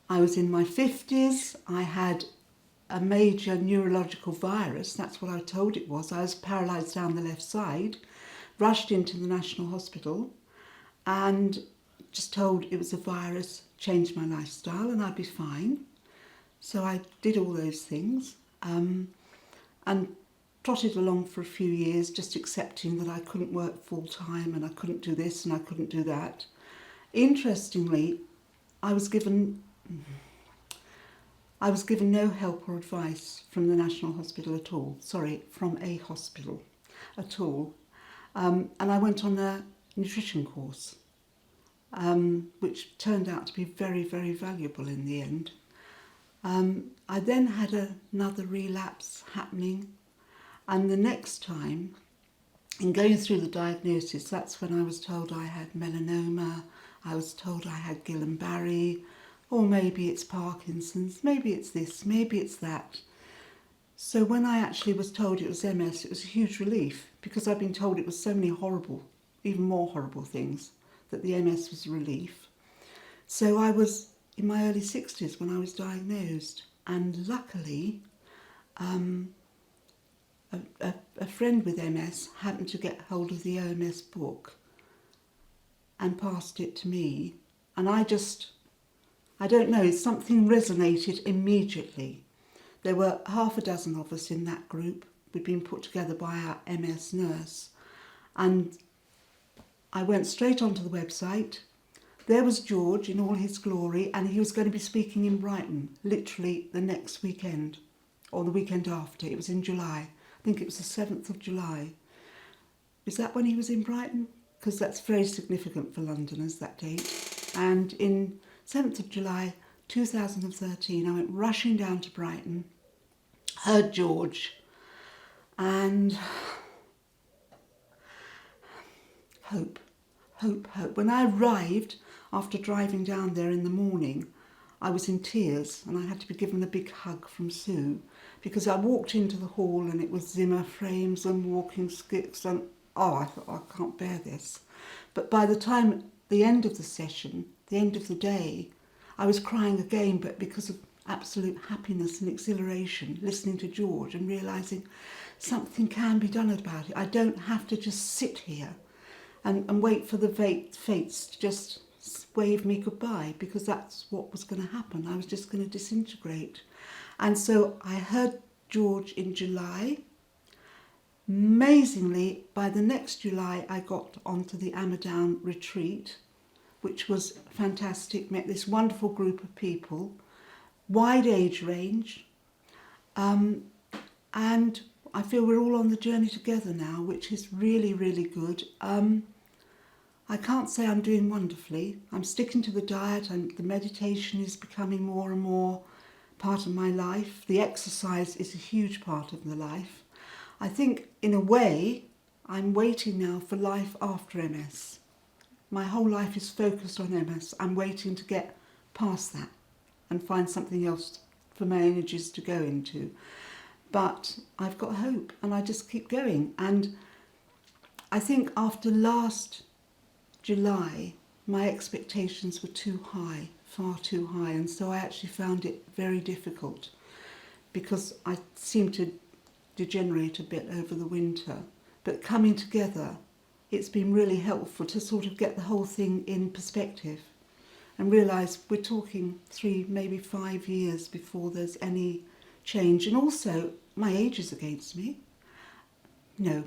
I was in my 50s. I had a major neurological virus. That's what I was told it was. I was paralysed down the left side, rushed into the National Hospital and just told it was a virus, changed my lifestyle and I'd be fine. So I did all those things and trotted along for a few years, just accepting that I couldn't work full time and I couldn't do this and I couldn't do that. Interestingly, I was given no help or advice from the National Hospital at all. Sorry, from a hospital at all. And I went on a nutrition course, which turned out to be very, very valuable in the end. I then had another relapse happening, and the next time, in going through the diagnosis, that's when I was told I had melanoma, I was told I had Guillain-Barré, or maybe it's Parkinson's, maybe it's this, maybe it's that. So when I actually was told it was MS, it was a huge relief, because I'd been told it was so many horrible, even more horrible things, that the MS was a relief. So I was in my early 60s when I was diagnosed, and luckily a friend with MS happened to get hold of the OMS book and passed it to me, and I don't know, something resonated immediately. There were half a dozen of us in that group. We'd been put together by our MS nurse, and I went straight onto the website. There was George in all his glory, and he was going to be speaking in Brighton, literally the next weekend, or the weekend after. It was in July. I think it was the 7th of July. Is that when he was in Brighton? Because that's very significant for Londoners, that date. And in 7th of July 2013, I went rushing down to Brighton, heard George, and hope. When I arrived, after driving down there in the morning, I was in tears and I had to be given a big hug from Sue, because I walked into the hall and it was Zimmer frames and walking sticks and I thought, I can't bear this. But by the time the end of the session, the end of the day, I was crying again, but because of absolute happiness and exhilaration, listening to George and realising something can be done about it. I don't have to just sit here and wait for the fates to just wave me goodbye, because that's what was going to happen. I was just going to disintegrate. And so I heard George in July. Amazingly, by the next July, I got onto the Amadown retreat, which was fantastic, met this wonderful group of people, wide age range, and I feel we're all on the journey together now, which is really, really good. I can't say I'm doing wonderfully. I'm sticking to the diet, and the meditation is becoming more and more part of my life. The exercise is a huge part of the life. I think, in a way, I'm waiting now for life after MS. My whole life is focused on MS. I'm waiting to get past that and find something else for my energies to go into. But I've got hope, and I just keep going. And I think after last July, my expectations were too high, far too high, and so I actually found it very difficult, because I seemed to degenerate a bit over the winter. But coming together, it's been really helpful to sort of get the whole thing in perspective and realise we're talking 3, maybe 5 years before there's any change. And also, my age is against me. No.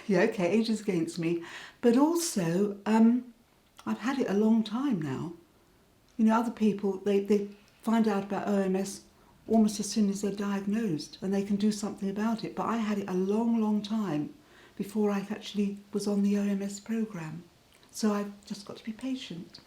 Yeah, okay, age is against me. But also, I've had it a long time now. You know, other people, they find out about OMS almost as soon as they're diagnosed, and they can do something about it. But I had it a long, long time before I actually was on the OMS programme. So I've just got to be patient.